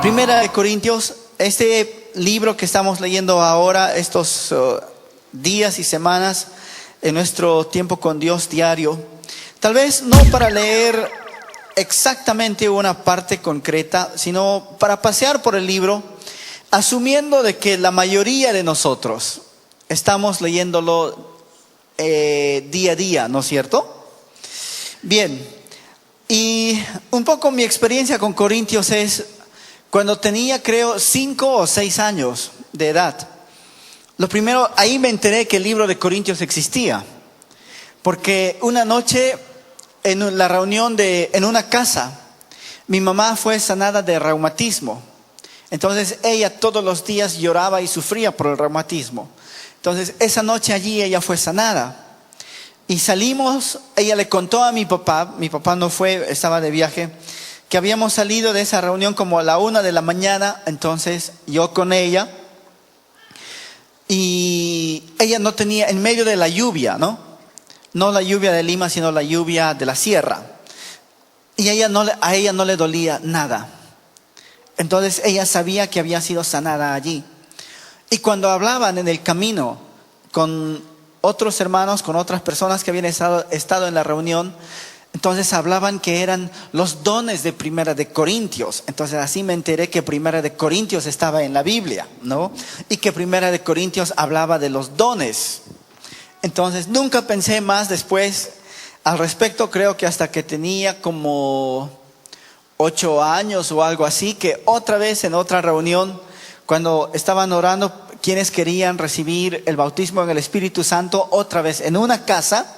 Primera de Corintios, este libro que estamos leyendo ahora, estos días y semanas en nuestro tiempo con Dios diario, tal vez no para leer exactamente una parte concreta, sino para pasear por el libro, asumiendo de que la mayoría de nosotros estamos leyéndolo día a día, ¿no es cierto? Bien, y un poco mi experiencia con Corintios es cuando tenía, creo, 5 o 6 años de edad. Lo primero, ahí me enteré que el libro de Corintios existía, porque una noche en la reunión en una casa, mi mamá fue sanada de reumatismo. Entonces ella todos los días lloraba y sufría por el reumatismo. Entonces esa noche allí ella fue sanada. Y salimos, ella le contó a mi papá no fue, estaba de viaje, que habíamos salido de esa reunión como a la 1 de la mañana, entonces yo con ella, y ella no tenía, en medio de la lluvia, ¿no? No la lluvia de Lima, sino la lluvia de la sierra. Y a ella no le dolía nada. Entonces ella sabía que había sido sanada allí. Y cuando hablaban en el camino con otros hermanos, con otras personas que habían estado en la reunión, entonces hablaban que eran los dones de Primera de Corintios. Entonces así me enteré que Primera de Corintios estaba en la Biblia, ¿no? Y que Primera de Corintios hablaba de los dones. Entonces nunca pensé más después al respecto, creo que hasta que tenía como 8 años o algo así, que otra vez en otra reunión, cuando estaban orando, quienes querían recibir el bautismo en el Espíritu Santo, otra vez en una casa.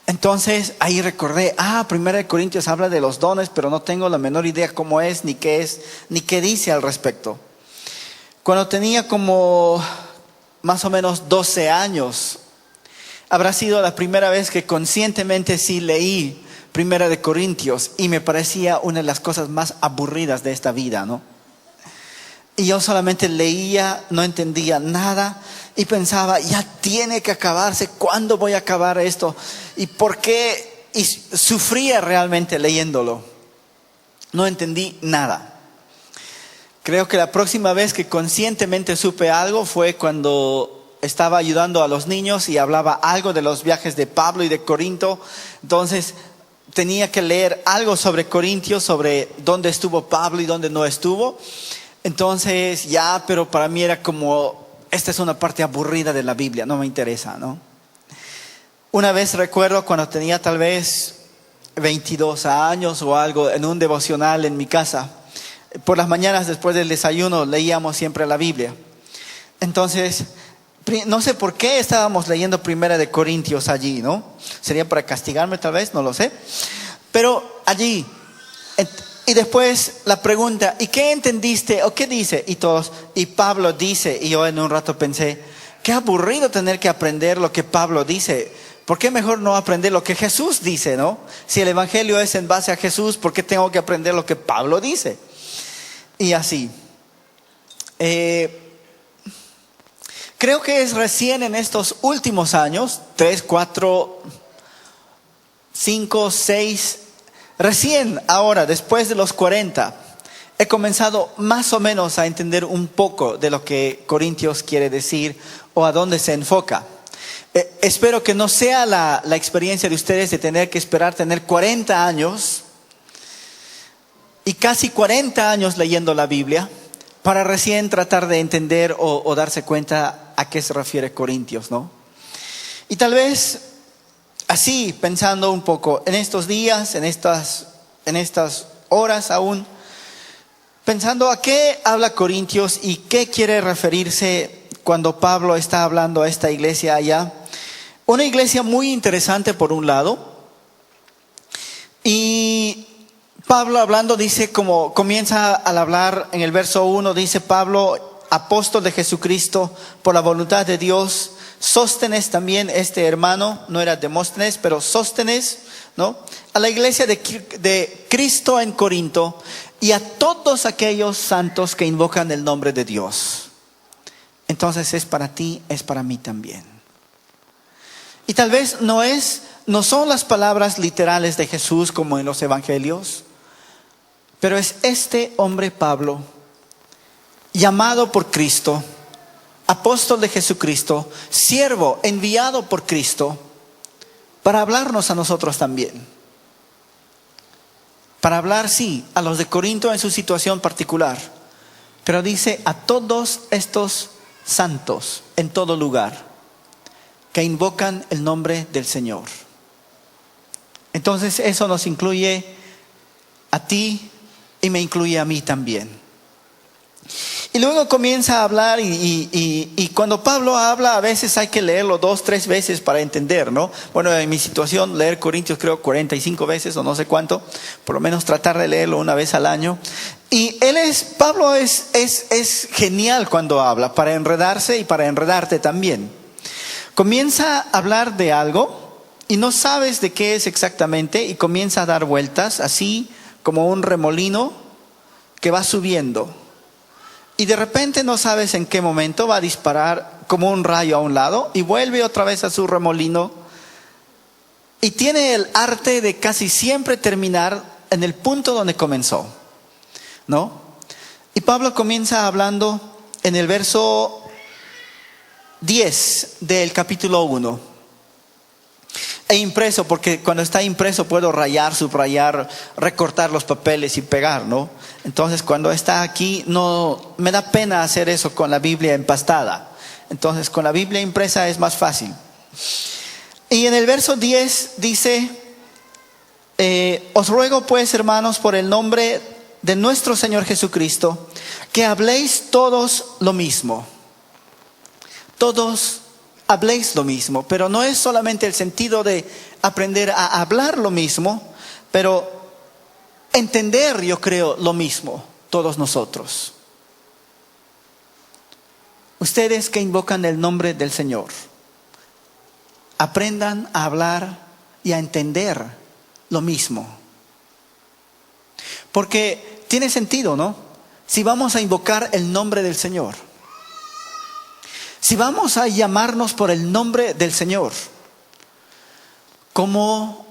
Entonces ahí recordé, Primera de Corintios habla de los dones, pero no tengo la menor idea cómo es, ni qué dice al respecto. Cuando tenía como más o menos 12 años, habrá sido la primera vez que conscientemente sí leí Primera de Corintios y me parecía una de las cosas más aburridas de esta vida, ¿no? Y yo solamente leía, no entendía nada y pensaba, ya tiene que acabarse, ¿cuándo voy a acabar esto? ¿Y por qué? Y sufría realmente leyéndolo. No entendí nada. Creo que la próxima vez que conscientemente supe algo fue cuando estaba ayudando a los niños y hablaba algo de los viajes de Pablo y de Corinto. Entonces tenía que leer algo sobre Corintios, sobre dónde estuvo Pablo y dónde no estuvo. Entonces pero para mí era como, esta es una parte aburrida de la Biblia, no me interesa, ¿no? Una vez recuerdo cuando tenía tal vez 22 años o algo, en un devocional en mi casa, por las mañanas después del desayuno leíamos siempre la Biblia. Entonces, no sé por qué estábamos leyendo Primera de Corintios allí, ¿no? Sería para castigarme tal vez, no lo sé. Pero allí, y después la pregunta, ¿y qué entendiste? ¿O qué dice? Y todos, y Pablo dice. Y yo en un rato pensé, qué aburrido tener que aprender lo que Pablo dice. ¿Por qué mejor no aprender lo que Jesús dice, no? Si el evangelio es en base a Jesús, ¿por qué tengo que aprender lo que Pablo dice? Y así. Creo que es recién en estos últimos años, 3, 4, 5, 6, recién ahora, después de los 40, he comenzado más o menos a entender un poco de lo que Corintios quiere decir o a dónde se enfoca. Espero que no sea la experiencia de ustedes de tener que esperar tener 40 años y casi 40 años leyendo la Biblia para recién tratar de entender o darse cuenta a qué se refiere Corintios, ¿no? Y tal vez así, pensando un poco en estos días, en estas horas aún, pensando a qué habla Corintios y qué quiere referirse cuando Pablo está hablando a esta iglesia allá. Una iglesia muy interesante por un lado. Y Pablo hablando dice, como comienza al hablar en el verso 1, dice Pablo, apóstol de Jesucristo por la voluntad de Dios. Sóstenes también, este hermano, no era Demóstenes, pero Sóstenes, ¿no? A la iglesia de Cristo en Corinto y a todos aquellos santos que invocan el nombre de Dios. Entonces es para ti, es para mí también. Y tal vez no son las palabras literales de Jesús como en los evangelios, pero es este hombre Pablo llamado por Cristo, apóstol de Jesucristo, siervo enviado por Cristo, para hablarnos a nosotros también. Para hablar, sí, a los de Corinto en su situación particular, pero dice a todos estos santos en todo lugar que invocan el nombre del Señor. Entonces eso nos incluye a ti y me incluye a mí también. Y luego comienza a hablar y cuando Pablo habla a veces hay que leerlo 2, 3 veces para entender, ¿no? Bueno, en mi situación leer Corintios creo 45 veces o no sé cuánto, por lo menos tratar de leerlo una vez al año. Y Pablo es genial cuando habla, para enredarse y para enredarte también. Comienza a hablar de algo y no sabes de qué es exactamente y comienza a dar vueltas así como un remolino que va subiendo. Y de repente no sabes en qué momento va a disparar como un rayo a un lado y vuelve otra vez a su remolino. Y tiene el arte de casi siempre terminar en el punto donde comenzó, ¿no? Y Pablo comienza hablando en el verso 10 del capítulo 1. E impreso, porque cuando está impreso puedo rayar, subrayar, recortar los papeles y pegar, ¿no? Entonces cuando está aquí no me da pena hacer eso con la Biblia empastada. Entonces con la Biblia impresa es más fácil. Y en el verso 10 dice, os ruego pues, hermanos, por el nombre de nuestro Señor Jesucristo, que habléis todos lo mismo. Todos habléis lo mismo, pero no es solamente el sentido de aprender a hablar lo mismo, pero entender, yo creo, lo mismo, todos nosotros. Ustedes que invocan el nombre del Señor, aprendan a hablar y a entender lo mismo. Porque tiene sentido, ¿no? Si vamos a invocar el nombre del Señor, si vamos a llamarnos por el nombre del Señor, ¿cómo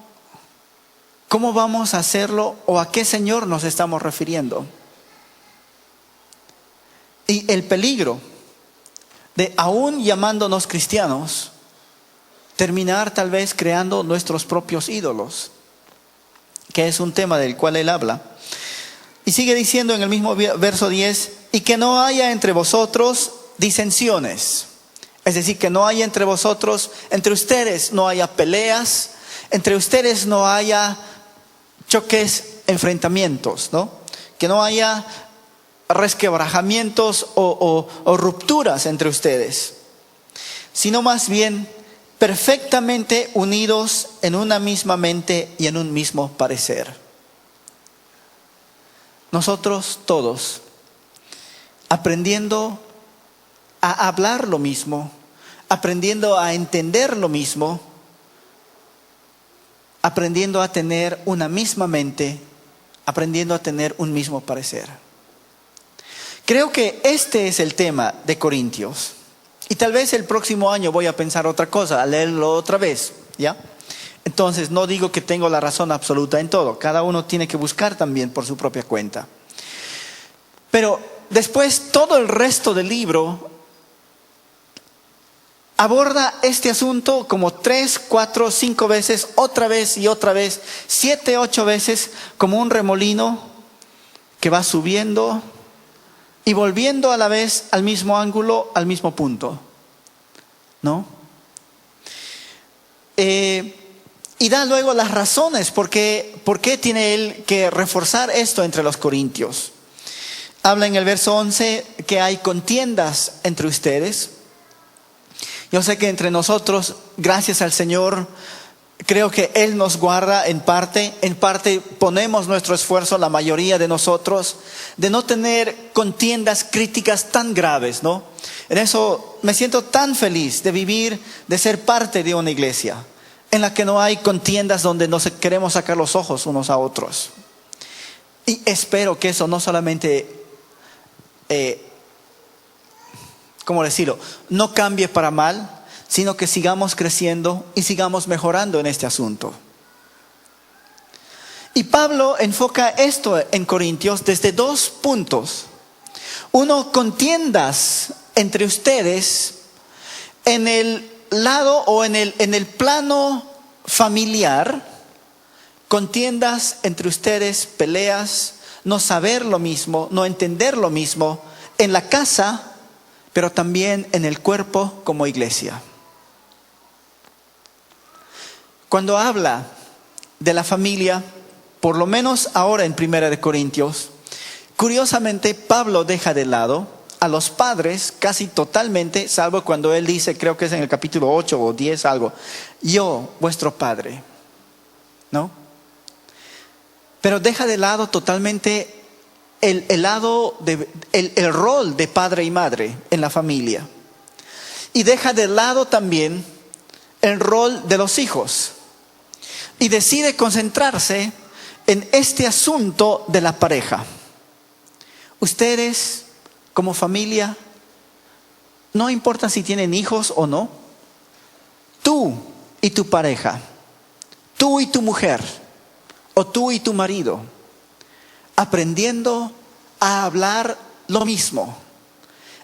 vamos a hacerlo o a qué Señor nos estamos refiriendo? Y el peligro de, aún llamándonos cristianos, terminar tal vez creando nuestros propios ídolos, que es un tema del cual él habla. Y sigue diciendo en el mismo verso 10, y que no haya entre vosotros disensiones, es decir, que no haya entre vosotros, entre ustedes no haya peleas, entre ustedes no haya choques, enfrentamientos, ¿no? Que no haya resquebrajamientos o rupturas entre ustedes, sino más bien perfectamente unidos en una misma mente y en un mismo parecer. Nosotros todos aprendiendo a hablar lo mismo, aprendiendo a entender lo mismo, aprendiendo a tener una misma mente, aprendiendo a tener un mismo parecer. Creo que este es el tema de Corintios. Y tal vez el próximo año voy a pensar otra cosa, a leerlo otra vez, ¿ya? Entonces no digo que tengo la razón absoluta en todo. Cada uno tiene que buscar también por su propia cuenta. Pero después todo el resto del libro aborda este asunto como 3, 4, 5 veces, otra vez y otra vez, 7, 8 veces, como un remolino que va subiendo y volviendo a la vez al mismo ángulo, al mismo punto, ¿no? Y da luego las razones por qué tiene él que reforzar esto entre los corintios. Habla en el verso 11 que hay contiendas entre ustedes. Yo sé que entre nosotros, gracias al Señor, creo que Él nos guarda en parte ponemos nuestro esfuerzo, la mayoría de nosotros, de no tener contiendas críticas tan graves, ¿no? En eso me siento tan feliz de vivir, de ser parte de una iglesia en la que no hay contiendas donde nos queremos sacar los ojos unos a otros. Y espero que eso no solamente, ¿cómo decirlo?, no cambie para mal, sino que sigamos creciendo y sigamos mejorando en este asunto. Y Pablo enfoca esto en Corintios desde 2 puntos. Contiendas entre ustedes en el lado o en el plano familiar, contiendas entre ustedes, peleas, no saber lo mismo, no entender lo mismo en la casa, pero también en el cuerpo como iglesia. Cuando habla de la familia, por lo menos ahora en 1 Corintios, curiosamente Pablo deja de lado a los padres casi totalmente, salvo cuando él dice, creo que es en el capítulo 8 o 10 algo, yo, vuestro padre, ¿no? Pero deja de lado totalmente el rol de padre y madre en la familia. Y deja de lado también el rol de los hijos. Y decide concentrarse en este asunto de la pareja. Ustedes, como familia, no importa si tienen hijos o no, tú y tu pareja, tú y tu mujer, o tú y tu marido, aprendiendo a hablar lo mismo,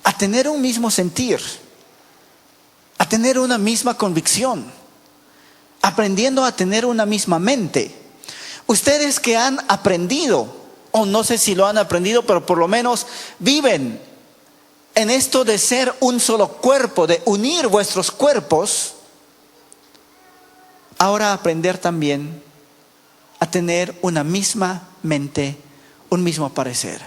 a tener un mismo sentir, a tener una misma convicción, aprendiendo a tener una misma mente. Ustedes que han aprendido, o no sé si lo han aprendido, pero por lo menos viven en esto de ser un solo cuerpo, de unir vuestros cuerpos, ahora aprender también a tener una misma mente, un mismo parecer.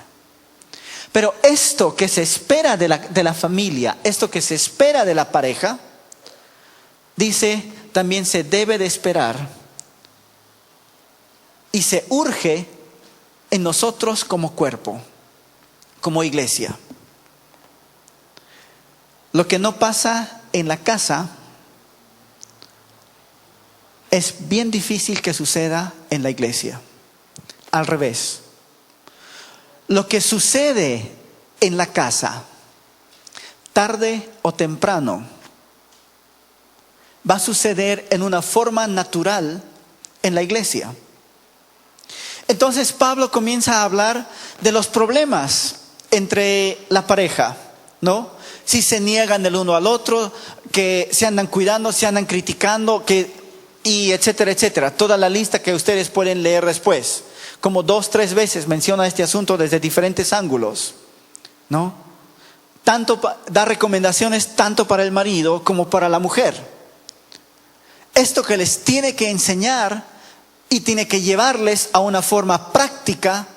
Pero esto que se espera de la familia, esto que se espera de la pareja, dice, también se debe de esperar y se urge en nosotros como cuerpo, como iglesia. Lo que no pasa en la casa es bien difícil que suceda en la iglesia. Al revés. Lo que sucede en la casa, tarde o temprano, va a suceder en una forma natural en la iglesia. Entonces Pablo comienza a hablar de los problemas entre la pareja, ¿no? Si se niegan el uno al otro, que se andan cuidando, se andan criticando, y etcétera, etcétera. Toda la lista que ustedes pueden leer después. Como 2-3 veces menciona este asunto desde diferentes ángulos, ¿no? Da recomendaciones tanto para el marido como para la mujer. Esto que les tiene que enseñar y tiene que llevarles a una forma práctica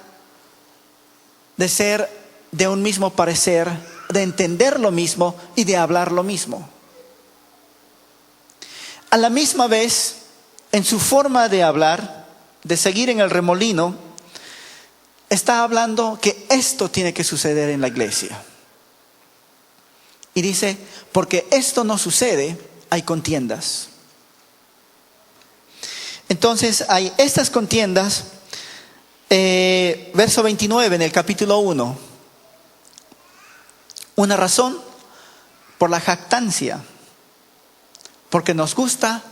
de ser de un mismo parecer, de entender lo mismo y de hablar lo mismo. A la misma vez, en su forma de hablar, de seguir en el remolino, está hablando que esto tiene que suceder en la iglesia. Y dice, porque esto no sucede, hay contiendas. Entonces hay estas contiendas, verso 29 en el capítulo 1. Una razón por la jactancia, porque nos gusta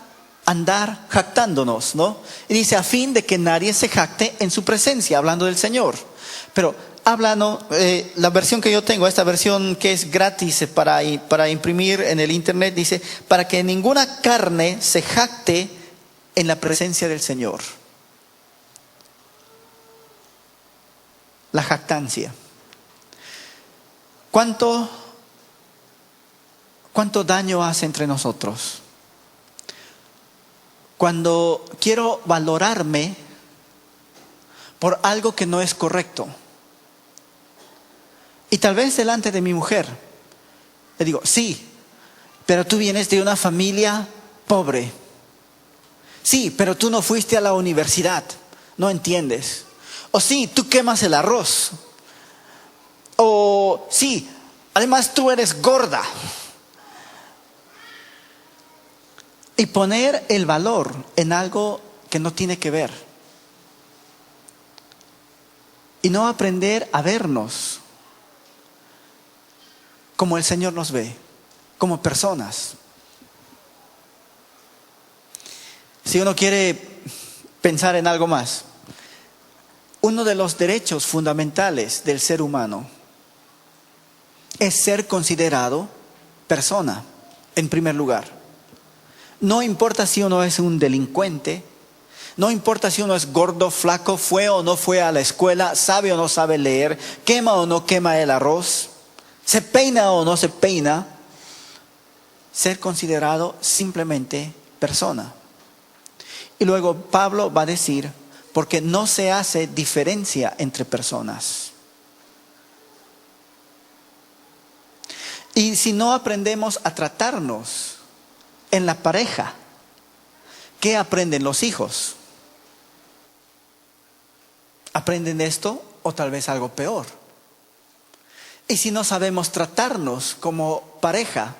andar jactándonos, ¿no? Y dice, a fin de que nadie se jacte en su presencia, hablando del Señor. Pero hablando, la versión que yo tengo, esta versión que es gratis para imprimir en el internet, dice, para que ninguna carne se jacte en la presencia del Señor. La jactancia. ¿Cuánto daño hace entre nosotros? Cuando quiero valorarme por algo que no es correcto. Y tal vez delante de mi mujer, le digo, sí, pero tú vienes de una familia pobre. Sí, pero tú no fuiste a la universidad, no entiendes. O sí, tú quemas el arroz. O sí, además tú eres gorda. Y poner el valor en algo que no tiene que ver. Y no aprender a vernos como el Señor nos ve, como personas. Si uno quiere pensar en algo más, uno de los derechos fundamentales del ser humano es ser considerado persona, en primer lugar. No importa si uno es un delincuente, no importa si uno es gordo, flaco, fue o no fue a la escuela, sabe o no sabe leer, quema o no quema el arroz, se peina o no se peina, ser considerado simplemente persona. Y luego Pablo va a decir, porque no se hace diferencia entre personas. Y si no aprendemos a tratarnos en la pareja, ¿qué aprenden los hijos? ¿Aprenden esto o tal vez algo peor? Y si no sabemos tratarnos como pareja,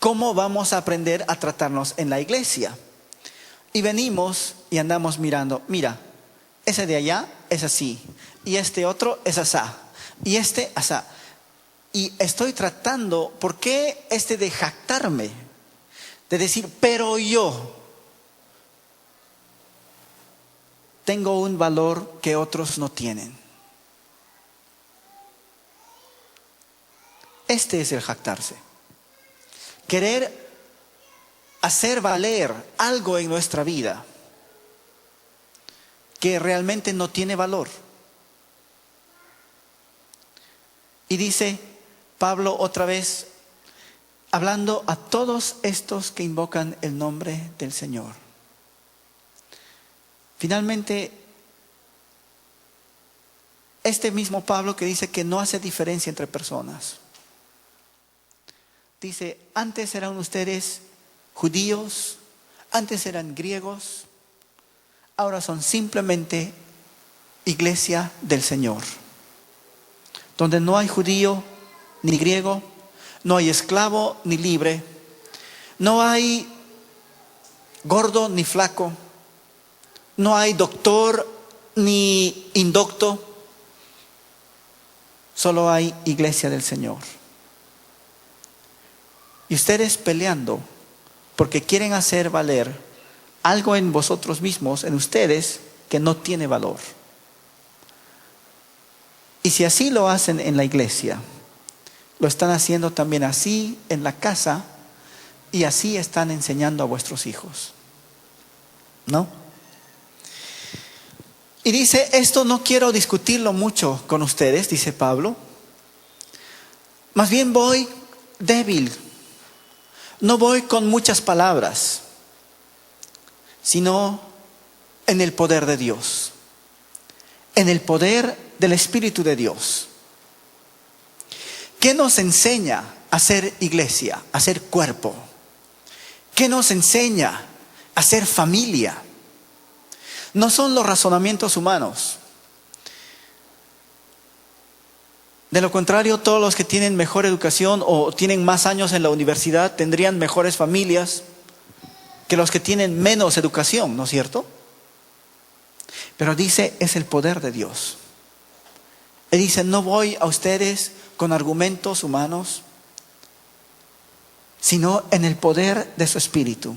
¿cómo vamos a aprender a tratarnos en la iglesia? Y venimos y andamos mirando, mira, ese de allá es así, y este otro es asá, y este asá. Y estoy tratando, ¿por qué de jactarme? De decir, pero yo tengo un valor que otros no tienen. Este es el jactarse. Querer hacer valer algo en nuestra vida que realmente no tiene valor. Y dice Pablo otra vez, hablando a todos estos que invocan el nombre del Señor. Finalmente, este mismo Pablo que dice que no hace diferencia entre personas. Dice, antes eran ustedes judíos, antes eran griegos, ahora son simplemente iglesia del Señor, donde no hay judío ni griego, no hay esclavo ni libre, no hay gordo ni flaco, no hay doctor ni indocto, solo hay iglesia del Señor. Y ustedes peleando porque quieren hacer valer algo en vosotros mismos, en ustedes, que no tiene valor. Y si así lo hacen en la iglesia, lo están haciendo también así en la casa, y así están enseñando a vuestros hijos, ¿no? Y dice, esto no quiero discutirlo mucho con ustedes, dice Pablo. Más bien voy débil. No voy con muchas palabras, sino en el poder de Dios, en el poder del Espíritu de Dios. ¿Qué nos enseña a ser iglesia, a ser cuerpo? ¿Qué nos enseña a ser familia? No son los razonamientos humanos. De lo contrario, todos los que tienen mejor educación o tienen más años en la universidad tendrían mejores familias que los que tienen menos educación, ¿no es cierto? Pero dice, es el poder de Dios. Él dice, no voy a ustedes con argumentos humanos, sino en el poder de su Espíritu.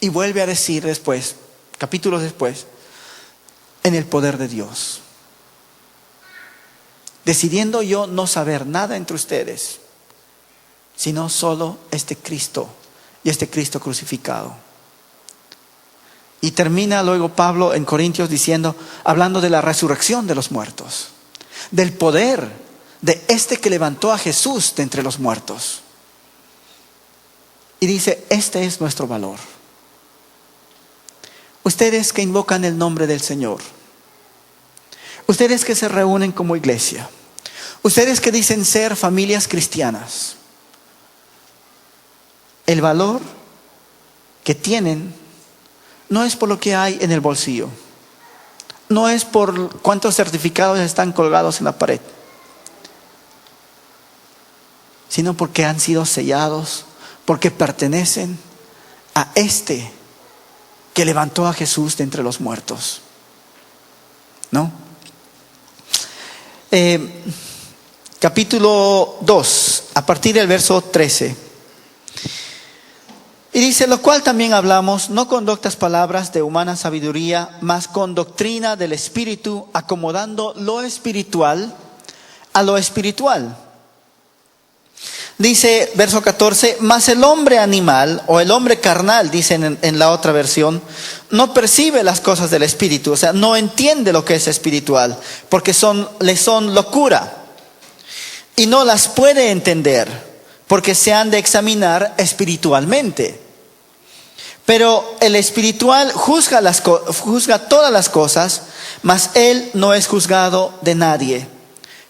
Y vuelve a decir después, capítulos después, en el poder de Dios. Decidiendo yo no saber nada entre ustedes, sino solo este Cristo y este Cristo crucificado. Y termina luego Pablo en Corintios diciendo, hablando de la resurrección de los muertos, del poder de este que levantó a Jesús de entre los muertos. Y dice, este es nuestro valor. Ustedes que invocan el nombre del Señor, ustedes que se reúnen como iglesia, ustedes que dicen ser familias cristianas, el valor que tienen no es por lo que hay en el bolsillo, no es por cuántos certificados están colgados en la pared, sino porque han sido sellados, porque pertenecen a este que levantó a Jesús de entre los muertos, ¿no? Capítulo 2, a partir del verso 13. Y dice, lo cual también hablamos, no con doctas palabras de humana sabiduría, mas con doctrina del Espíritu, acomodando lo espiritual a lo espiritual. Dice, verso 14, mas el hombre animal, o el hombre carnal, dicen en la otra versión, no percibe las cosas del espíritu, o sea, no entiende lo que es espiritual, porque le son locura, y no las puede entender, porque se han de examinar espiritualmente. Pero el espiritual juzga todas las cosas, mas él no es juzgado de nadie.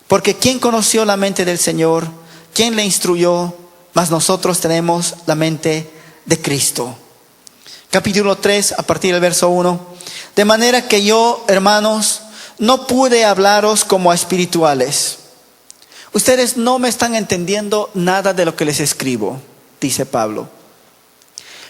Porque ¿quién conoció la mente del Señor? ¿Quién le instruyó? Mas nosotros tenemos la mente de Cristo. Capítulo 3, a partir del verso 1. De manera que yo, hermanos, no pude hablaros como a espirituales. Ustedes no me están entendiendo nada de lo que les escribo, dice Pablo.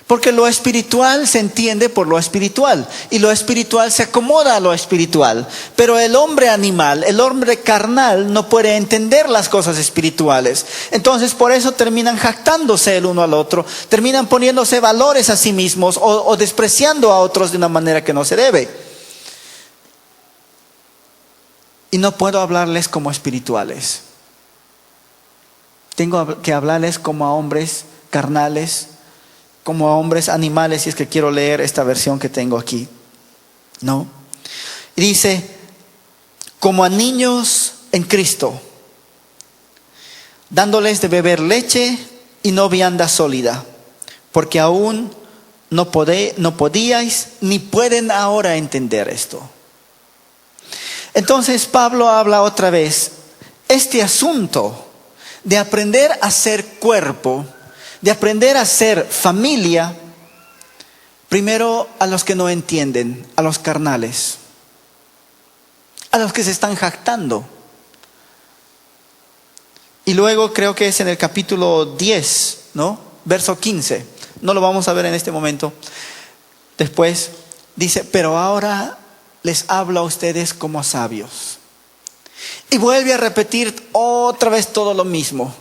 Porque lo espiritual se entiende por lo espiritual, y lo espiritual se acomoda a lo espiritual. Pero el hombre animal, el hombre carnal, no puede entender las cosas espirituales. Entonces por eso terminan jactándose el uno al otro, terminan poniéndose valores a sí mismos o despreciando a otros de una manera que no se debe. Y no puedo hablarles como espirituales. Tengo que hablarles como a hombres carnales, como a hombres animales, si es que quiero leer esta versión que tengo aquí, ¿no? Y dice, como a niños en Cristo, dándoles de beber leche y no vianda sólida, porque aún no podíais ni pueden ahora entender esto. Entonces Pablo habla otra vez, este asunto de aprender a ser cuerpo, de aprender a ser familia, primero a los que no entienden, a los carnales, a los que se están jactando. Y luego creo que es en el capítulo 10, ¿no? Verso 15. No lo vamos a ver en este momento. Después dice, pero ahora les hablo a ustedes como sabios. Y vuelve a repetir otra vez todo lo mismo.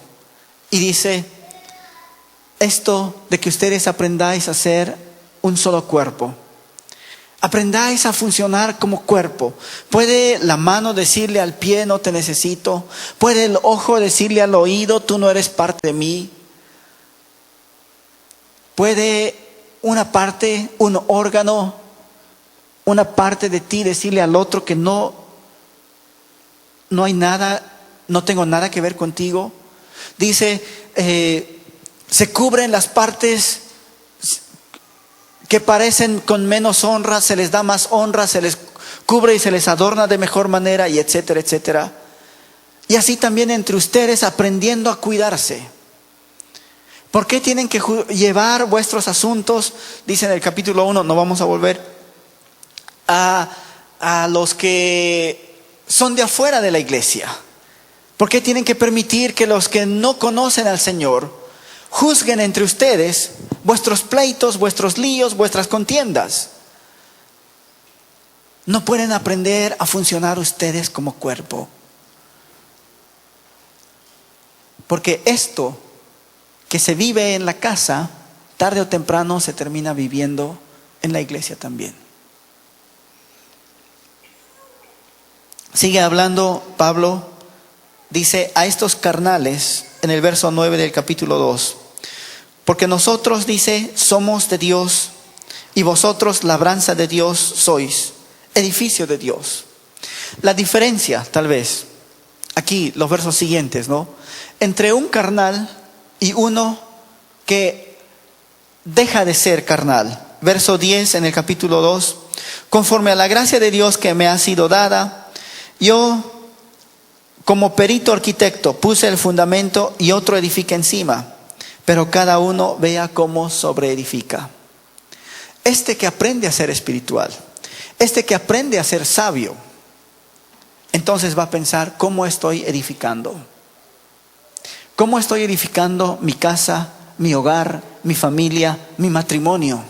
Y dice, esto de que ustedes aprendáis a ser un solo cuerpo. Aprendáis a funcionar como cuerpo. ¿Puede la mano decirle al pie, no te necesito? ¿Puede el ojo decirle al oído, tú no eres parte de mí? ¿Puede una parte, un órgano, una parte de ti decirle al otro que no hay nada, no tengo nada que ver contigo? Dice, se cubren las partes que parecen con menos honra, se les da más honra, se les cubre y se les adorna de mejor manera, y etcétera, etcétera. Y así también entre ustedes, aprendiendo a cuidarse. ¿Por qué tienen que llevar vuestros asuntos? Dice en el capítulo 1, no vamos a volver, a los que son de afuera de la iglesia. ¿Por qué tienen que permitir que los que no conocen al Señor juzguen entre ustedes vuestros pleitos, vuestros líos, vuestras contiendas? No pueden aprender a funcionar ustedes como cuerpo. Porque esto que se vive en la casa, tarde o temprano se termina viviendo en la iglesia también. Sigue hablando Pablo, dice a estos carnales en el verso 9 del capítulo 2. Porque nosotros, dice, somos de Dios y vosotros labranza de Dios sois, edificio de Dios. La diferencia, tal vez, aquí los versos siguientes, ¿no? Entre un carnal y uno que deja de ser carnal. Verso 10 en el capítulo 2. Conforme a la gracia de Dios que me ha sido dada, yo como perito arquitecto puse el fundamento y otro edifica encima. Pero cada uno vea cómo sobreedifica. Este que aprende a ser espiritual, este que aprende a ser sabio, entonces va a pensar, ¿cómo estoy edificando? ¿Cómo estoy edificando mi casa, mi hogar, mi familia, mi matrimonio?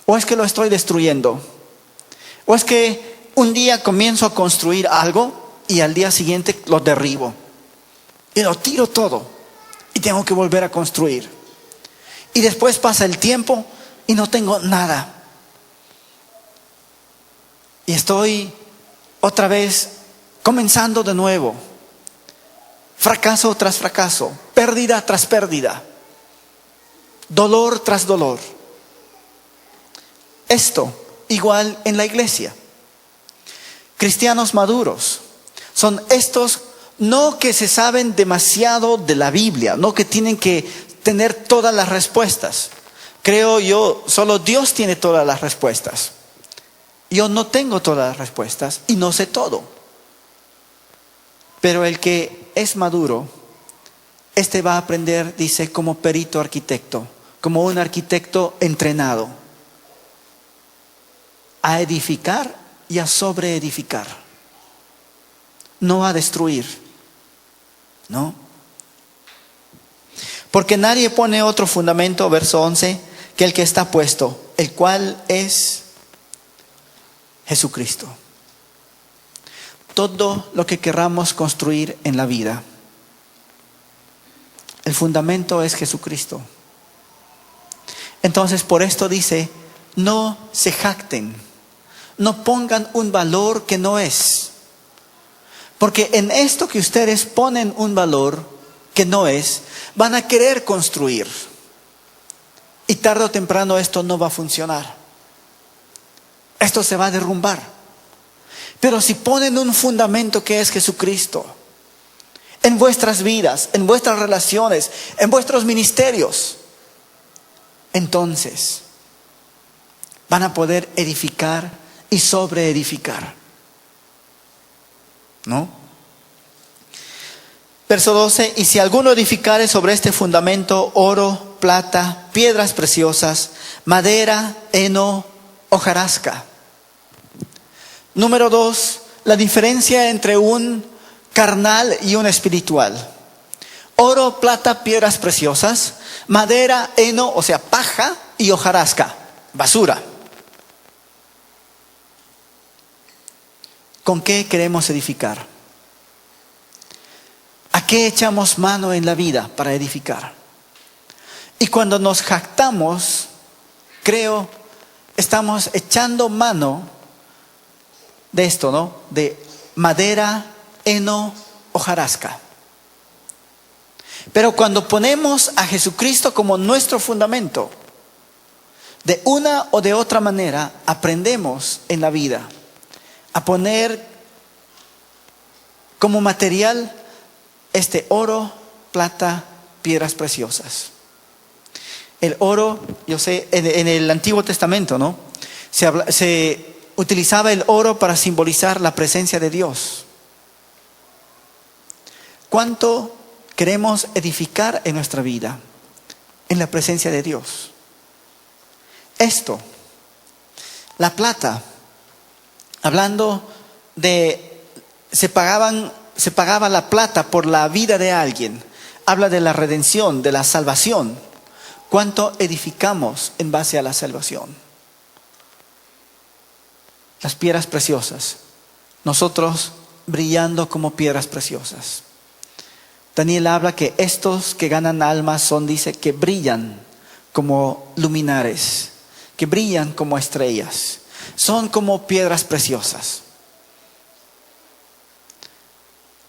¿O es que lo estoy destruyendo? ¿O es que un día comienzo a construir algo y al día siguiente lo derribo y lo tiro todo? Y tengo que volver a construir. Y después pasa el tiempo y no tengo nada. Y estoy otra vez comenzando de nuevo. fracaso tras fracaso, pérdida tras pérdida, dolor tras dolor. Esto igual en la iglesia. Cristianos maduros son estos, no que se saben demasiado de la Biblia, no que tienen que tener todas las respuestas. Creo yo, solo Dios tiene todas las respuestas. Yo no tengo todas las respuestas y no sé todo. Pero el que es maduro, este va a aprender, dice, como perito arquitecto, como un arquitecto entrenado, a edificar y a sobreedificar, no a destruir, ¿no? Porque nadie pone otro fundamento, verso 11, que el que está puesto, el cual es Jesucristo. Todo lo que queramos construir en la vida, el fundamento es Jesucristo. Entonces, por esto dice, no se jacten, no pongan un valor que no es. Porque en esto que ustedes ponen un valor que no es, van a querer construir. Y tarde o temprano esto no va a funcionar. Esto se va a derrumbar. Pero si ponen un fundamento que es Jesucristo, en vuestras vidas, en vuestras relaciones, en vuestros ministerios, entonces van a poder edificar y sobreedificar, ¿no? Verso 12, y si alguno edificare sobre este fundamento oro, plata, piedras preciosas, madera, heno, hojarasca. Número 2, la diferencia entre un carnal y un espiritual. Oro, plata, piedras preciosas, madera, heno, o sea, paja, y hojarasca, basura. ¿Con qué queremos edificar? ¿A qué echamos mano en la vida para edificar? Y cuando nos jactamos, creo, estamos echando mano de esto, ¿no? De madera, heno, hojarasca. Pero cuando ponemos a Jesucristo como nuestro fundamento, de una o de otra manera aprendemos en la vida a poner como material este oro, plata, piedras preciosas. El oro, yo sé, en el Antiguo Testamento, ¿no? Se utilizaba el oro para simbolizar la presencia de Dios. ¿Cuánto queremos edificar en nuestra vida en la presencia de Dios? Esto, la plata, hablando de, se pagaba la plata por la vida de alguien, habla de la redención, de la salvación. ¿Cuánto edificamos en base a la salvación? Las piedras preciosas, nosotros brillando como piedras preciosas. Daniel habla que estos que ganan almas son, dice, que brillan como luminares, que brillan como estrellas, son como piedras preciosas.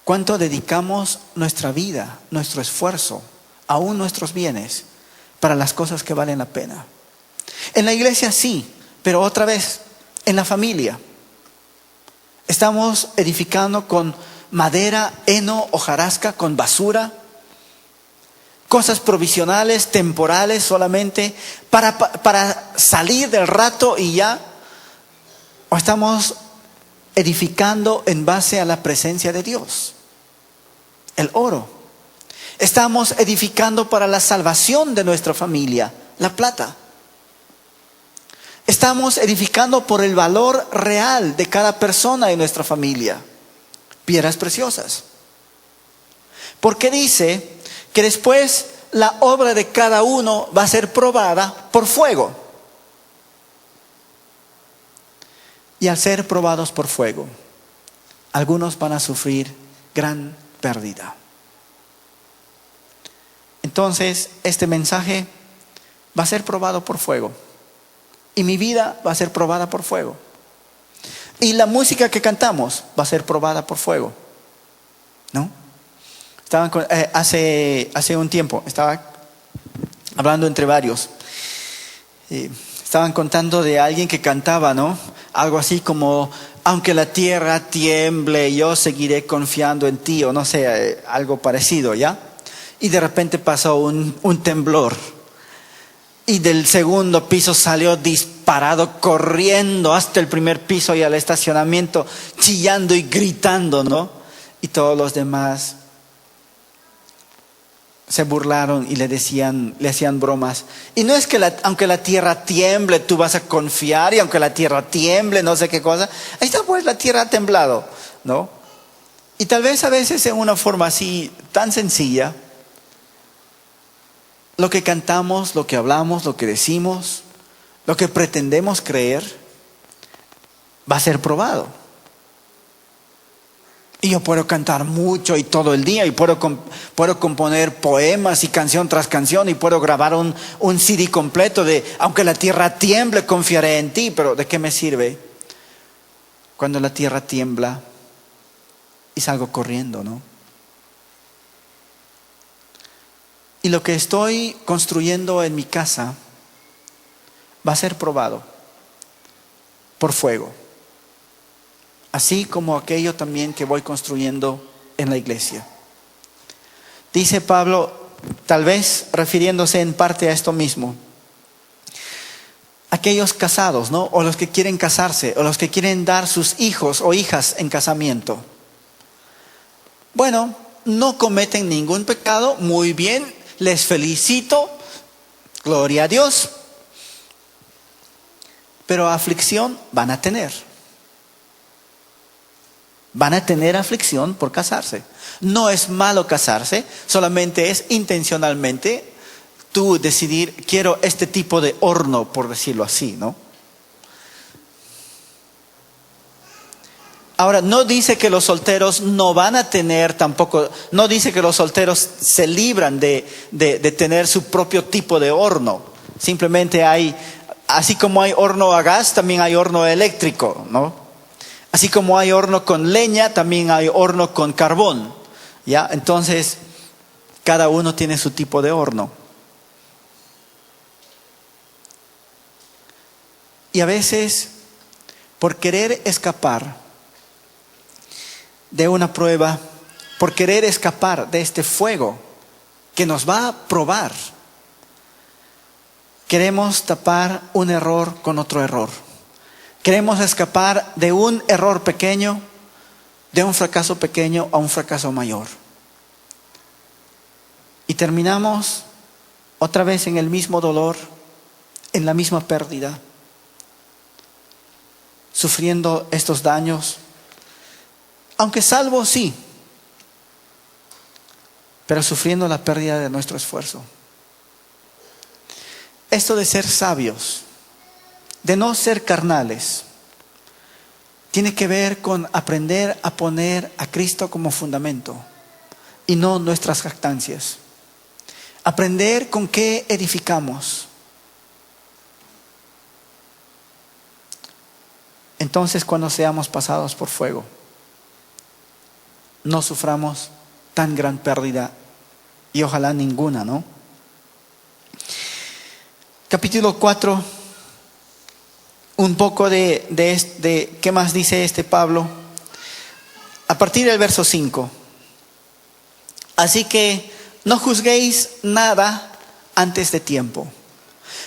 ¿Cuánto dedicamos nuestra vida, nuestro esfuerzo, aún nuestros bienes, para las cosas que valen la pena? En la iglesia sí, pero otra vez, en la familia. Estamos edificando con madera, heno, hojarasca, con basura, cosas provisionales, temporales solamente, para salir del rato y ya. ¿O estamos edificando en base a la presencia de Dios? El oro. Estamos edificando para la salvación de nuestra familia, la plata. Estamos edificando por el valor real de cada persona en nuestra familia, piedras preciosas. Porque dice que después la obra de cada uno va a ser probada por fuego. Y al ser probados por fuego, algunos van a sufrir gran pérdida. Entonces, este mensaje va a ser probado por fuego. Y mi vida va a ser probada por fuego. Y la música que cantamos va a ser probada por fuego, ¿no? Hace un tiempo, estaba hablando entre varios. Estaban contando de alguien que cantaba, ¿no? Algo así como, aunque la tierra tiemble, yo seguiré confiando en ti, o no sé, algo parecido, ¿ya? Y de repente pasó un temblor. Y del segundo piso salió disparado, corriendo hasta el primer piso y al estacionamiento, chillando y gritando, ¿no? Y todos los demás se burlaron y le hacían bromas. Y no es que aunque la tierra tiemble, tú vas a confiar, y aunque la tierra tiemble, no sé qué cosa. Ahí está, pues la tierra ha temblado, ¿no? Y tal vez a veces en una forma así tan sencilla, lo que cantamos, lo que hablamos, lo que decimos, lo que pretendemos creer, va a ser probado. Y yo puedo cantar mucho y todo el día, y puedo componer poemas y canción tras canción, y puedo grabar un CD completo de aunque la tierra tiemble, confiaré en ti. Pero ¿de qué me sirve cuando la tierra tiembla y salgo corriendo, no? Y lo que estoy construyendo en mi casa va a ser probado por fuego. Así como aquello también que voy construyendo en la iglesia. Dice Pablo, tal vez refiriéndose en parte a esto mismo, aquellos casados, ¿no? O los que quieren casarse, o los que quieren dar sus hijos o hijas en casamiento. Bueno, no cometen ningún pecado, muy bien, les felicito, gloria a Dios. Pero aflicción van a tener. Van a tener aflicción por casarse. No es malo casarse, solamente es intencionalmente tú decidir, quiero este tipo de horno, por decirlo así, ¿no? Ahora, no dice que los solteros no van a tener tampoco, no dice que los solteros se libran de tener su propio tipo de horno. Simplemente así como hay horno a gas, también hay horno eléctrico, ¿no? Así como hay horno con leña, también hay horno con carbón, ¿ya? Entonces, cada uno tiene su tipo de horno. Y a veces, por querer escapar de una prueba, por querer escapar de este fuego que nos va a probar, queremos tapar un error con otro error. Queremos escapar de un error pequeño, de un fracaso pequeño a un fracaso mayor. Y terminamos otra vez en el mismo dolor, en la misma pérdida, sufriendo estos daños. Aunque salvo, sí, pero sufriendo la pérdida de nuestro esfuerzo. Esto de ser sabios, de no ser carnales, tiene que ver con aprender a poner a Cristo como fundamento y no nuestras jactancias. Aprender con qué edificamos. Entonces, cuando seamos pasados por fuego, no suframos tan gran pérdida, y ojalá ninguna, ¿no? Capítulo 4, un poco de ¿qué más dice Pablo? A partir del verso 5. Así que no juzguéis nada antes de tiempo.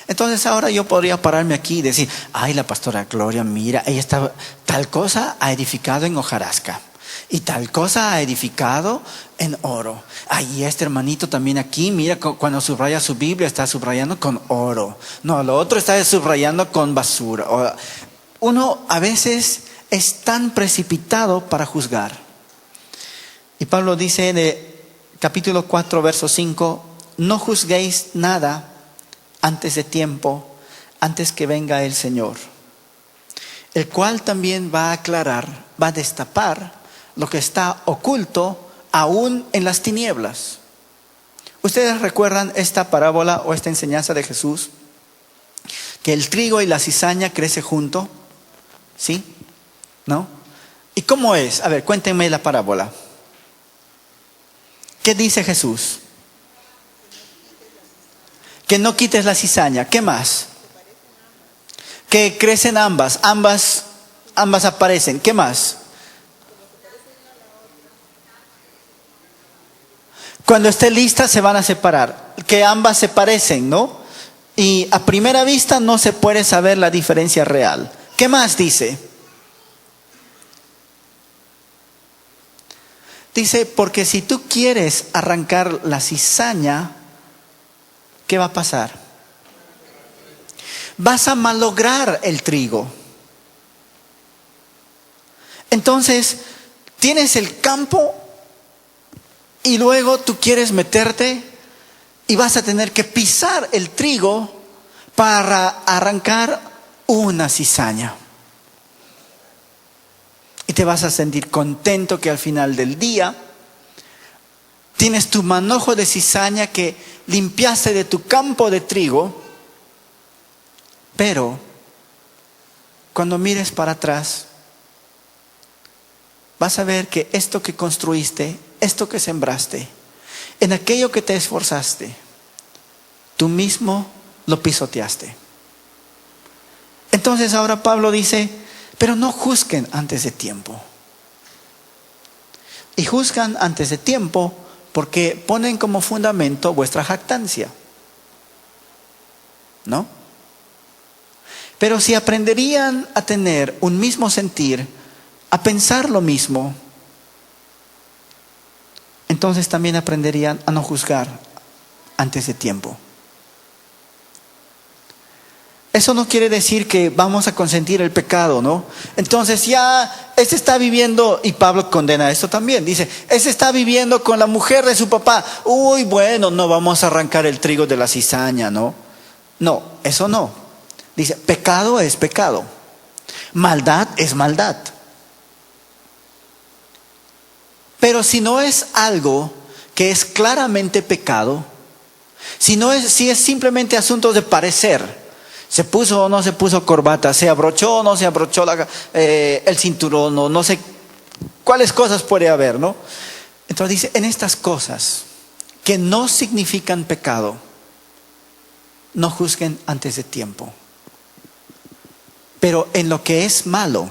Entonces ahora yo podría pararme aquí y decir, ay, la pastora Gloria, mira, ella está, tal cosa ha edificado en hojarasca. Y tal cosa ha edificado en oro. Ay, este hermanito también aquí, mira, cuando subraya su Biblia está subrayando con oro. No, lo otro está subrayando con basura. Uno a veces es tan precipitado para juzgar. Y Pablo dice en el capítulo 4, verso 5, no juzguéis nada antes de tiempo, antes que venga el Señor, el cual también va a aclarar, va a destapar lo que está oculto aún en las tinieblas. ¿Ustedes recuerdan esta parábola o esta enseñanza de Jesús? Que el trigo y la cizaña crecen junto, ¿sí? ¿No? ¿Y cómo es? A ver, cuéntenme la parábola. ¿Qué dice Jesús? Que no quites la cizaña. ¿Qué más? Que crecen ambas aparecen. ¿Qué más? Cuando esté lista se van a separar. Que ambas se parecen, ¿no? Y a primera vista no se puede saber la diferencia real. ¿Qué más dice? Dice, porque si tú quieres arrancar la cizaña, ¿qué va a pasar? Vas a malograr el trigo. Entonces, tienes el campo y luego tú quieres meterte y vas a tener que pisar el trigo para arrancar una cizaña. Y te vas a sentir contento que al final del día tienes tu manojo de cizaña que limpiaste de tu campo de trigo, pero cuando mires para atrás vas a ver que esto que construiste, esto que sembraste, en aquello que te esforzaste, tú mismo lo pisoteaste. Entonces ahora Pablo dice, pero no juzguen antes de tiempo. Y juzgan antes de tiempo porque ponen como fundamento vuestra jactancia, ¿no? Pero si aprenderían a tener un mismo sentir, a pensar lo mismo, entonces también aprenderían a no juzgar antes de tiempo. Eso no quiere decir que vamos a consentir el pecado, ¿no? Entonces ya, ese está viviendo, y Pablo condena esto también, dice, ese está viviendo con la mujer de su papá. Uy, bueno, no vamos a arrancar el trigo de la cizaña, ¿no? No, eso no. Dice, pecado es pecado. Maldad es maldad. Pero si no es algo que es claramente pecado, si es simplemente asunto de parecer, se puso o no se puso corbata, se abrochó o no se abrochó el cinturón, o no sé cuáles cosas puede haber, ¿no? Entonces dice, en estas cosas que no significan pecado, no juzguen antes de tiempo. Pero en lo que es malo,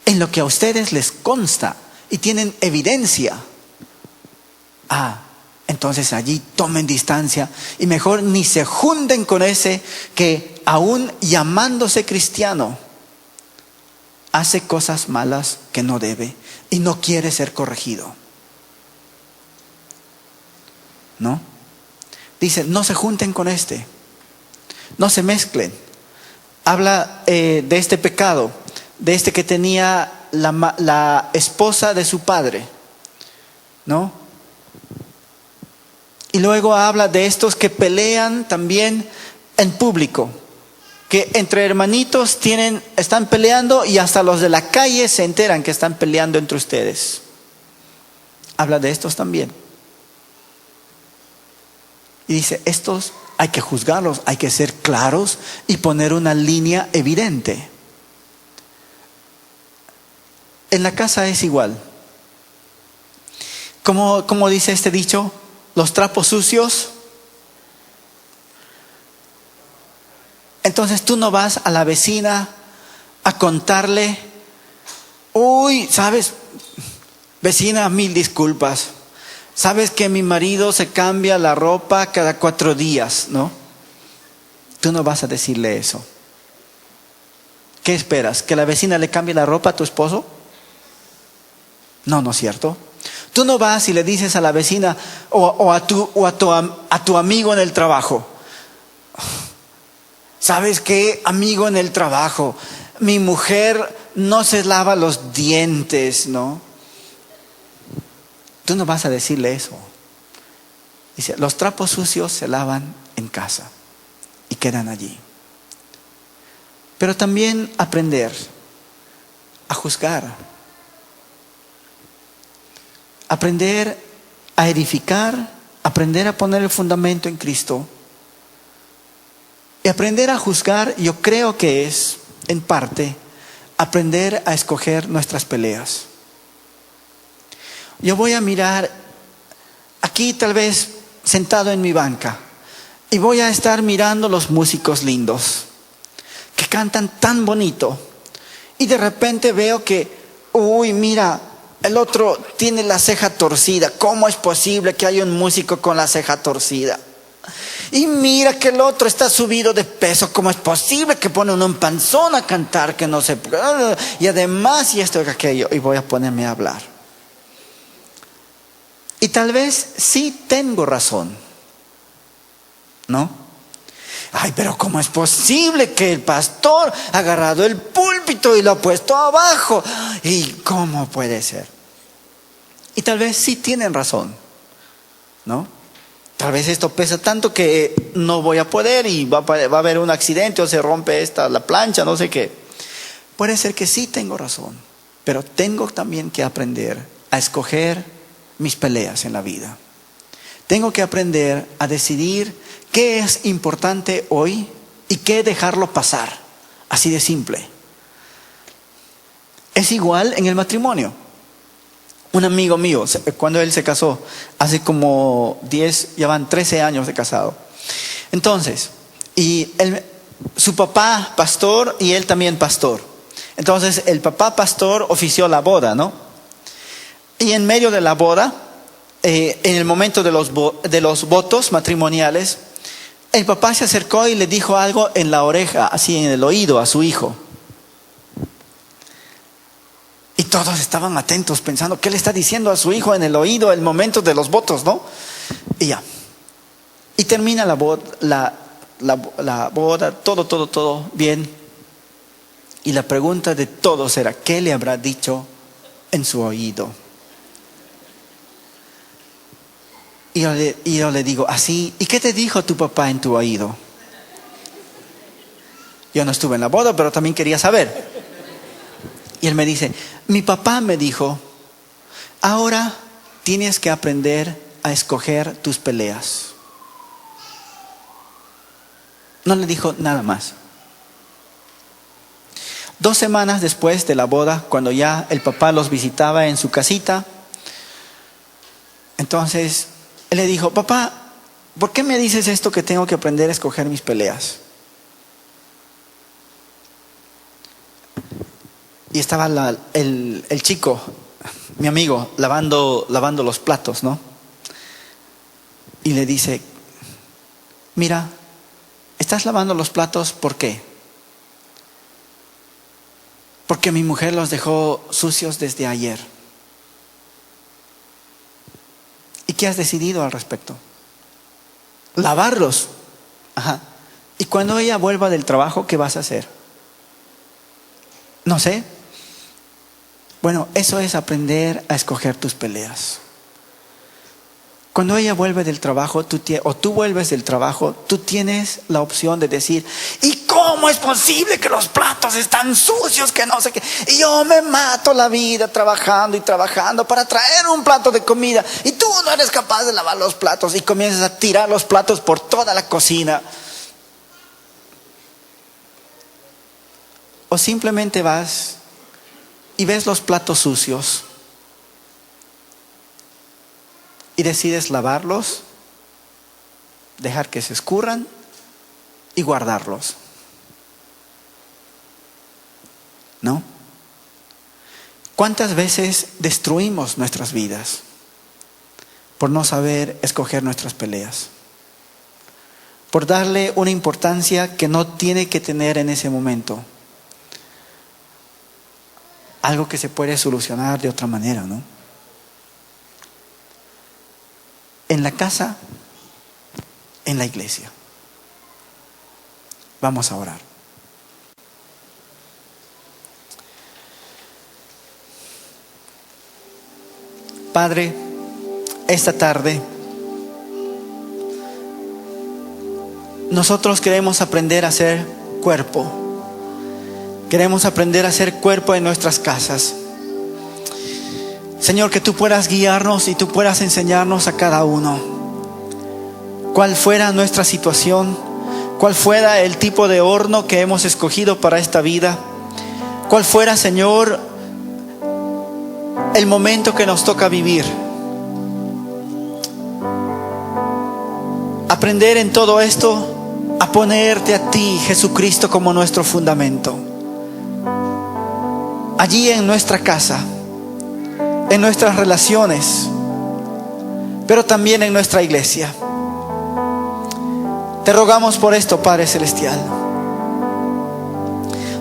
en lo que a ustedes les consta y tienen evidencia, entonces allí tomen distancia y mejor ni se junten con ese que aún llamándose cristiano hace cosas malas que no debe y no quiere ser corregido, ¿no? Dice, no se junten con este, no se mezclen. Habla de este pecado, de este que tenía la esposa de su padre, ¿no? Y luego habla de estos que pelean también en público, que entre hermanitos están peleando y hasta los de la calle se enteran que están peleando entre ustedes. Habla de estos también. Y dice, estos hay que juzgarlos, hay que ser claros y poner una línea evidente. En la casa es igual. ¿Cómo dice este dicho? Los trapos sucios. Entonces tú no vas a la vecina a contarle, uy, ¿sabes? Vecina, 1000 disculpas. ¿Sabes que mi marido se cambia la ropa cada 4 días, no? Tú no vas a decirle eso. ¿Qué esperas? ¿Que la vecina le cambie la ropa a tu esposo? No, ¿no es cierto? Tú no vas y le dices a la vecina o a tu amigo en el trabajo, ¿sabes qué, amigo en el trabajo? Mi mujer no se lava los dientes, ¿no? Tú no vas a decirle eso. Dice, los trapos sucios se lavan en casa y quedan allí. Pero también aprender a juzgar. Aprender a edificar, aprender a poner el fundamento en Cristo. Y aprender a juzgar, yo creo que es, en parte, aprender a escoger nuestras peleas. Yo voy a mirar aquí, tal vez sentado en mi banca, y voy a estar mirando los músicos lindos que cantan tan bonito, y de repente veo que, uy, mira, el otro tiene la ceja torcida. ¿Cómo es posible que haya un músico con la ceja torcida? Y mira que el otro está subido de peso. ¿Cómo es posible que pone un panzón a cantar que no se... Y además, y esto y aquello, y voy a ponerme a hablar. Y tal vez sí tengo razón, ¿no? Ay, pero ¿cómo es posible que el pastor ha agarrado el púlpito y lo ha puesto abajo? ¿Y cómo puede ser? Y tal vez sí tienen razón, ¿no? Tal vez esto pesa tanto que no voy a poder y va a haber un accidente o se rompe la plancha, no sé qué. Puede ser que sí tengo razón, pero tengo también que aprender a escoger mis peleas en la vida. Tengo que aprender a decidir qué es importante hoy y qué dejarlo pasar. Así de simple. Es igual en el matrimonio. Un amigo mío, cuando él se casó, hace como 10, ya van 13 años de casado. Entonces, su papá pastor y él también pastor. Entonces, el papá pastor ofició la boda, ¿no? Y en medio de la boda, en el momento de los votos matrimoniales, el papá se acercó y le dijo algo en la oreja, así en el oído, a su hijo. Y todos estaban atentos pensando, ¿qué le está diciendo a su hijo en el oído en el momento de los votos, no? Y ya. Y termina la boda, todo bien. Y la pregunta de todos era, ¿qué le habrá dicho en su oído? Y yo le digo así, ¿y qué te dijo tu papá en tu oído? Yo no estuve en la boda, pero también quería saber. Y él me dice, mi papá me dijo, ahora tienes que aprender a escoger tus peleas. No le dijo nada más. 2 semanas después de la boda, cuando ya el papá los visitaba en su casita, entonces él le dijo, papá, ¿por qué me dices esto que tengo que aprender a escoger mis peleas? Y estaba el chico, mi amigo, lavando los platos, ¿no? Y le dice, mira, ¿estás lavando los platos por qué? Porque mi mujer los dejó sucios desde ayer. ¿Y qué has decidido al respecto? Lavarlos. Ajá. ¿Y cuando ella vuelva del trabajo, qué vas a hacer? No sé. Bueno, eso es aprender a escoger tus peleas. Cuando ella vuelve del trabajo, tú vuelves del trabajo, tú tienes la opción de decir, ¿y cómo es posible que los platos están sucios, que no sé qué? Y yo me mato la vida trabajando y trabajando para traer un plato de comida, y tú no eres capaz de lavar los platos, y comienzas a tirar los platos por toda la cocina. O simplemente vas y ves los platos sucios y decides lavarlos, dejar que se escurran y guardarlos. ¿No? ¿Cuántas veces destruimos nuestras vidas por no saber escoger nuestras peleas? Por darle una importancia que no tiene que tener en ese momento. Algo que se puede solucionar de otra manera, ¿no? En la casa, en la iglesia. Vamos a orar. Padre, esta tarde nosotros queremos aprender a ser cuerpo. Queremos aprender a ser cuerpo en nuestras casas. Señor, que tú puedas guiarnos y tú puedas enseñarnos a cada uno cuál fuera nuestra situación, cuál fuera el tipo de horno que hemos escogido para esta vida, cuál fuera, Señor, el momento que nos toca vivir. Aprender en todo esto a ponerte a ti, Jesucristo, como nuestro fundamento. Allí en nuestra casa, en nuestras relaciones, pero también en nuestra iglesia. Te rogamos por esto, Padre Celestial.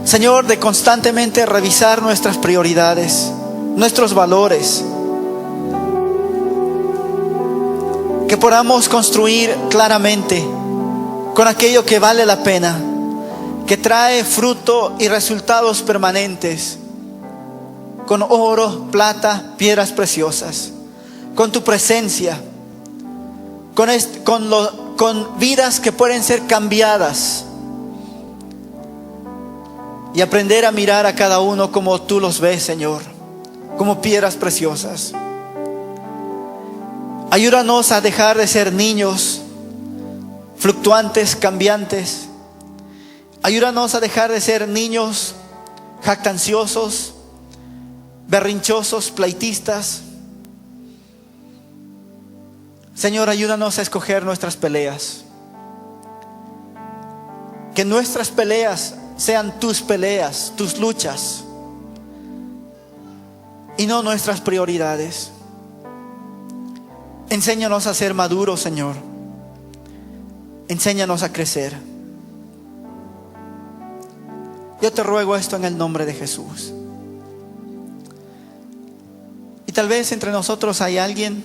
Señor, de constantemente revisar nuestras prioridades, nuestros valores. Que podamos construir claramente con aquello que vale la pena, que trae fruto y resultados permanentes, con oro, plata, piedras preciosas, con tu presencia, con vidas que pueden ser cambiadas, y aprender a mirar a cada uno como tú los ves, Señor, como piedras preciosas. Ayúdanos a dejar de ser niños fluctuantes, cambiantes. Ayúdanos a dejar de ser niños jactanciosos, berrinchosos, pleitistas. Señor, ayúdanos a escoger nuestras peleas. Que nuestras peleas sean tus peleas, tus luchas, y no nuestras prioridades. Enséñanos a ser maduros, Señor. Enséñanos a crecer. Yo te ruego esto en el nombre de Jesús. Y tal vez entre nosotros hay alguien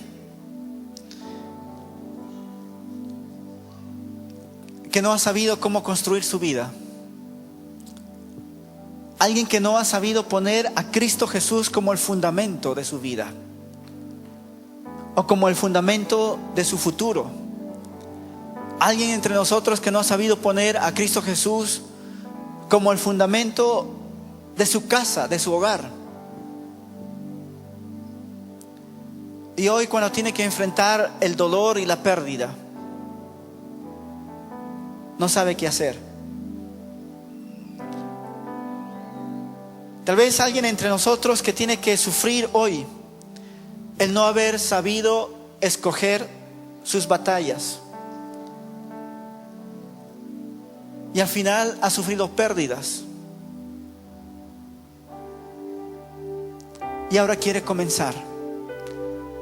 que no ha sabido cómo construir su vida. Alguien que no ha sabido poner a Cristo Jesús como el fundamento de su vida, o como el fundamento de su futuro. Alguien entre nosotros que no ha sabido poner a Cristo Jesús como el fundamento de su casa, de su hogar. Y hoy, cuando tiene que enfrentar el dolor y la pérdida, no sabe qué hacer. Tal vez alguien entre nosotros que tiene que sufrir hoy el no haber sabido escoger sus batallas, y al final ha sufrido pérdidas, y ahora quiere comenzar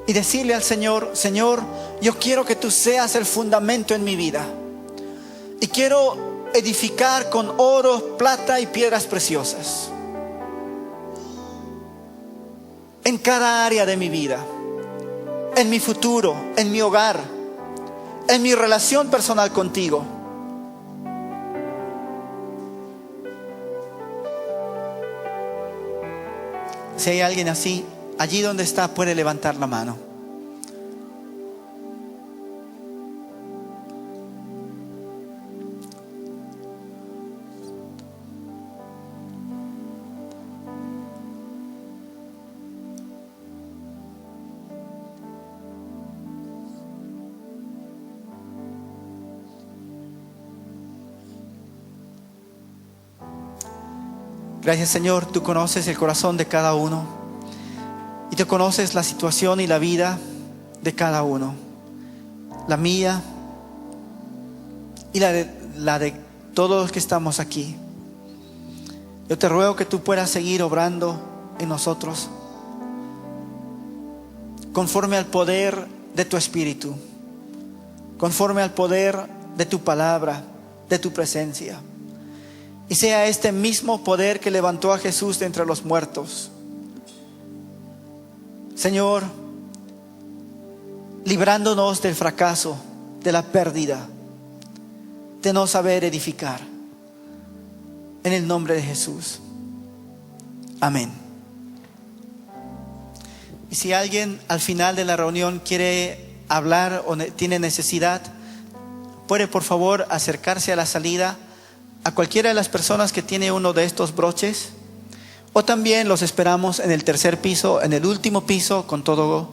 y decirle al Señor: Señor, yo quiero que tú seas el fundamento en mi vida, y quiero edificar con oro, plata y piedras preciosas en cada área de mi vida, en mi futuro, en mi hogar, en mi relación personal contigo. Si hay alguien así, allí donde está, puede levantar la mano. Gracias, Señor, tú conoces el corazón de cada uno, y tú conoces la situación y la vida de cada uno, la mía y la de todos los que estamos aquí. Yo te ruego que tú puedas seguir obrando en nosotros conforme al poder de tu Espíritu, conforme al poder de tu palabra, de tu presencia. Y sea este mismo poder que levantó a Jesús de entre los muertos, Señor, librándonos del fracaso, de la pérdida, de no saber edificar. En el nombre de Jesús. Amén. Y si alguien al final de la reunión quiere hablar o tiene necesidad, puede por favor acercarse a la salida a cualquiera de las personas que tiene uno de estos broches, o también los esperamos en el tercer piso, en el último piso, con todo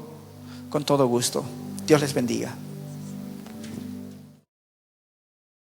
gusto. Dios les bendiga.